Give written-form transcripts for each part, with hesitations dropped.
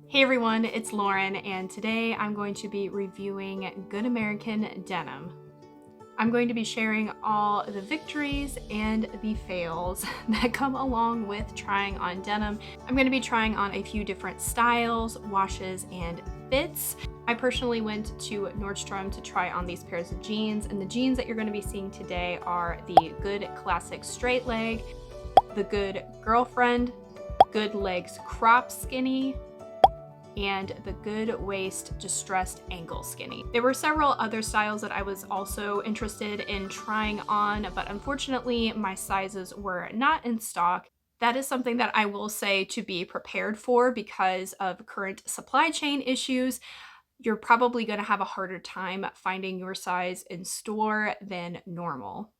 Hey everyone, it's Lauren, and today I'm going to be reviewing Good American Denim. I'm going to be sharing all the victories and the fails that come along with trying on denim. I'm going to be trying on a few different styles, washes, and fits. I personally went to Nordstrom to try on these pairs of jeans, and the jeans that you're going to be seeing today are the Good Classic Straight Leg, the Good Girlfriend, Good Legs Crop Skinny, and the Good Waist Distressed Ankle Skinny. There were several other styles that I was also interested in trying on, but unfortunately my sizes were not in stock. That is something that I will say to be prepared for because of current supply chain issues. You're probably going to have a harder time finding your size in store than normal.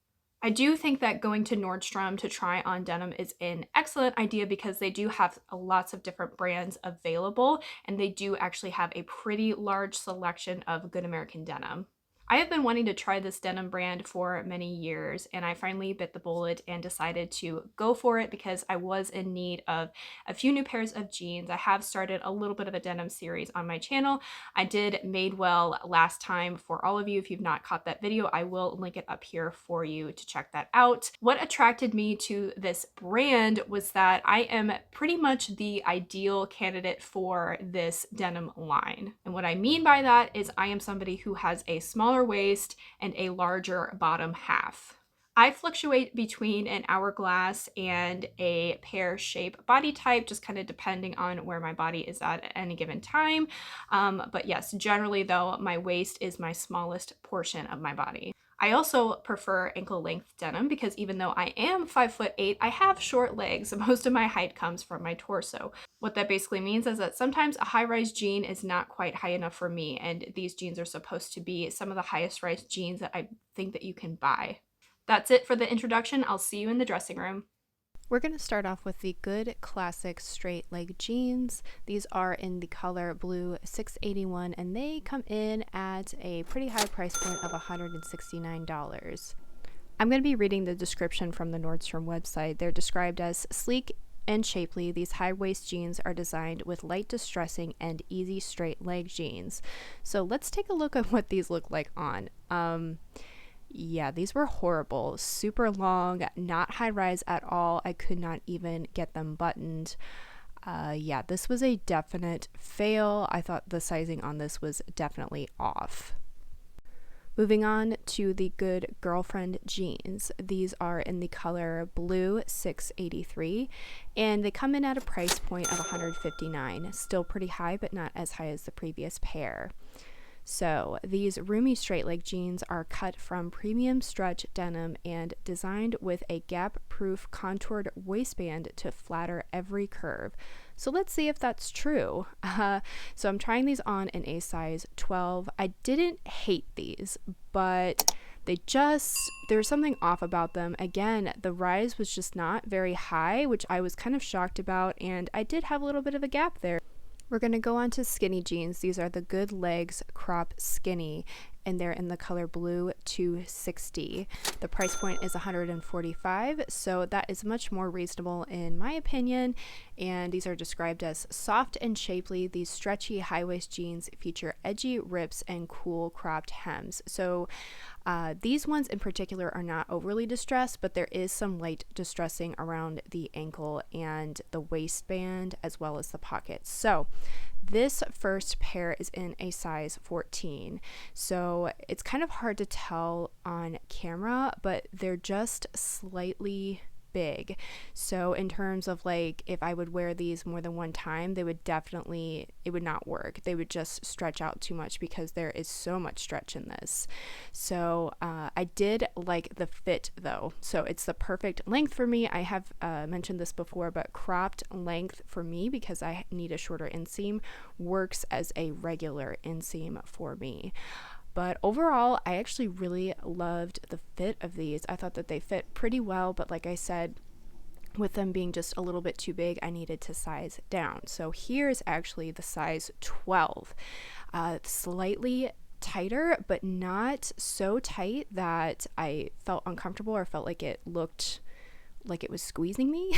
I do think that going to Nordstrom to try on denim is an excellent idea because they do have lots of different brands available, and they do actually have a pretty large selection of Good American denim. I have been wanting to try this denim brand for many years, and I finally bit the bullet and decided to go for it because I was in need of a few new pairs of jeans. I have started a little bit of a denim series on my channel. I did Madewell last time. For all of you, if you've not caught that video, I will link it up here for you to check that out. What attracted me to this brand was that I am pretty much the ideal candidate for this denim line. And what I mean by that is I am somebody who has a smaller waist and a larger bottom half. I fluctuate between an hourglass and a pear shape body type, just kind of depending on where my body is at any given time. But yes, generally though, my waist is my smallest portion of my body. I also prefer ankle length denim because even though I am 5'8", I have short legs. Most of my height comes from my torso. What that basically means is that sometimes a high-rise jean is not quite high enough for me, and these jeans are supposed to be some of the highest rise jeans that I think that you can buy. That's it for the introduction. I'll see you in the dressing room. We're going to start off with the Good Classic Straight Leg Jeans. These are in the color blue 681 and they come in at a pretty high price point of $169. I'm going to be reading the description from the Nordstrom website. They're described as sleek and shapely. These high waist jeans are designed with light distressing and easy straight leg jeans. So let's take a look at what these look like on. Yeah, these were horrible. Super long, not high rise at all. I could not even get them buttoned. Yeah, this was a definite fail. I thought the sizing on this was definitely off. Moving on to the Good Girlfriend jeans. These are in the color blue 683 and they come in at a price point of $159. Still pretty high, but not as high as the previous pair. So these roomy straight leg jeans are cut from premium stretch denim and designed with a gap-proof contoured waistband to flatter every curve. So let's see if that's true. So I'm trying these on in a size 12. I didn't hate these, but there's something off about them. Again, the rise was just not very high, which I was kind of shocked about, and I did have a little bit of a gap there. We're going to go on to skinny jeans. These are the Good Legs Crop Skinny, and they're in the color blue 260. The price point is $145, so that is much more reasonable in my opinion. And these are described as soft and shapely. These stretchy high-waist jeans feature edgy rips and cool cropped hems. So these ones in particular are not overly distressed, but there is some light distressing around the ankle and the waistband as well as the pockets. So this first pair is in a size 14. So it's kind of hard to tell on camera, but they're just slightly big. So in terms of like if I would wear these more than one time, it would not work. They would just stretch out too much because there is so much stretch in this. So I did like the fit though. So it's the perfect length for me. I have mentioned this before, but cropped length for me, because I need a shorter inseam, works as a regular inseam for me. But overall, I actually really loved the fit of these. I thought that they fit pretty well, but like I said, with them being just a little bit too big, I needed to size down. So here's actually the size 12. Slightly tighter, but not so tight that I felt uncomfortable or felt like it looked like it was squeezing me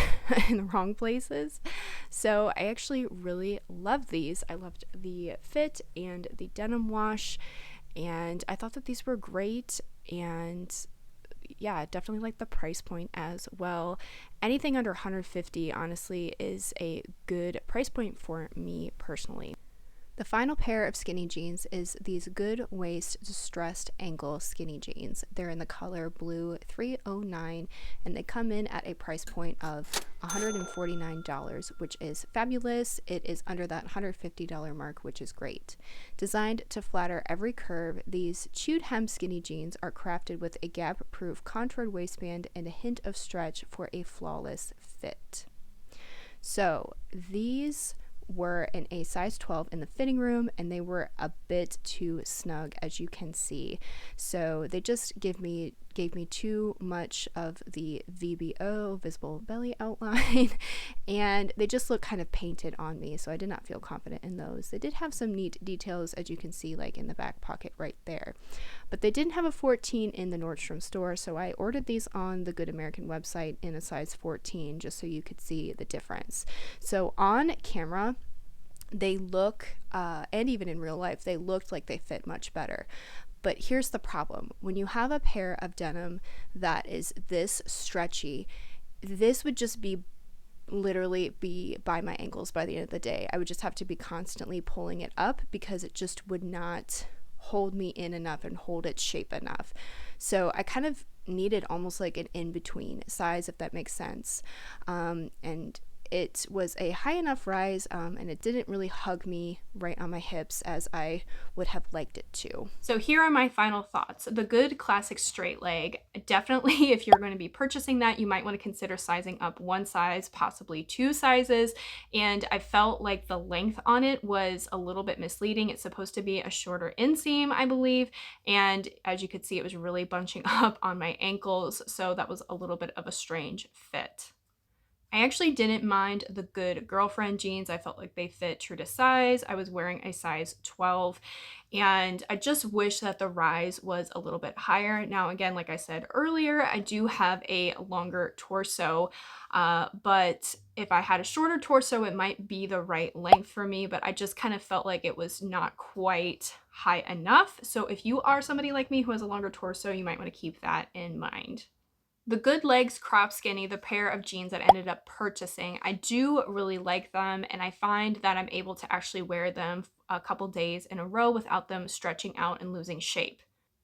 in the wrong places. So I actually really loved these. I loved the fit and the denim wash, and I thought that these were great. And yeah, definitely like the price point as well. Anything under 150 honestly is a good price point for me personally. The final pair of skinny jeans is these good waist distressed ankle skinny jeans. They're in the color blue 309, and they come in at a price point of $149, which is fabulous. It is under that $150 mark, which is great. Designed to flatter every curve, these chewed hem skinny jeans are crafted with a gap-proof contoured waistband and a hint of stretch for a flawless fit. So these were in a size 12 in the fitting room, and they were a bit too snug, as you can see. So they just gave me too much of the VBO, visible belly outline, and they just look kind of painted on me, so I did not feel confident in those. They did have some neat details, as you can see, like in the back pocket right there, but they didn't have a 14 in the Nordstrom store, so I ordered these on the Good American website in a size 14 just so you could see the difference. So on camera they look, and even in real life, they looked like they fit much better. But here's the problem. When you have a pair of denim that is this stretchy, this would just be literally be by my ankles by the end of the day. I would just have to be constantly pulling it up because it just would not hold me in enough and hold its shape enough. So I kind of needed almost like an in-between size, if that makes sense. And it was a high enough rise, and it didn't really hug me right on my hips as I would have liked it to. So here are my final thoughts. The Good Classic Straight Leg, definitely if you're going to be purchasing that, you might want to consider sizing up one size, possibly two sizes. And I felt like the length on it was a little bit misleading. It's supposed to be a shorter inseam, I believe. And as you could see, it was really bunching up on my ankles. So that was a little bit of a strange fit. I actually didn't mind the Good Girlfriend jeans. I felt like they fit true to size. I was wearing a size 12, and I just wish that the rise was a little bit higher. Now, again, like I said earlier, I do have a longer torso, but if I had a shorter torso, it might be the right length for me, but I just kind of felt like it was not quite high enough. So if you are somebody like me who has a longer torso, you might want to keep that in mind. The Good Legs Crop Skinny, the pair of jeans that I ended up purchasing, I do really like them, and I find that I'm able to actually wear them a couple days in a row without them stretching out and losing shape.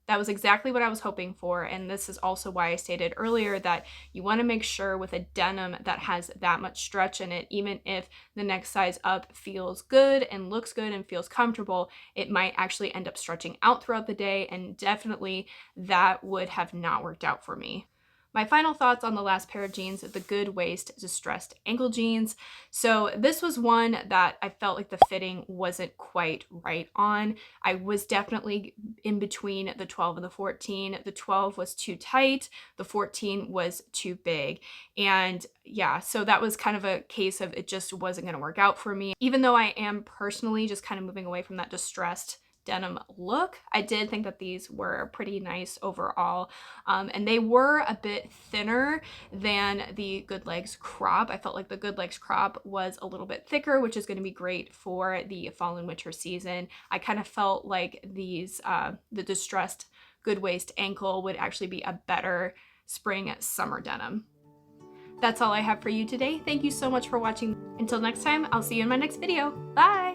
That was exactly what I was hoping for, and this is also why I stated earlier that you want to make sure with a denim that has that much stretch in it, even if the next size up feels good and looks good and feels comfortable, it might actually end up stretching out throughout the day, and definitely that would have not worked out for me. My final thoughts on the last pair of jeans, the Good Waist Distressed Ankle Jeans. So this was one that I felt like the fitting wasn't quite right on. I was definitely in between the 12 and the 14. The 12 was too tight, the 14 was too big. And yeah, so that was kind of a case of it just wasn't going to work out for me. Even though I am personally just kind of moving away from that distressed denim look, I did think that these were pretty nice overall, and they were a bit thinner than the Good Legs crop. I felt like the Good Legs crop was a little bit thicker, which is going to be great for the fall and winter season. I kind of felt like these the distressed Good Waist ankle would actually be a better spring summer denim. That's all I have for you today. Thank you so much for watching. Until next time, I'll see you in my next video. Bye!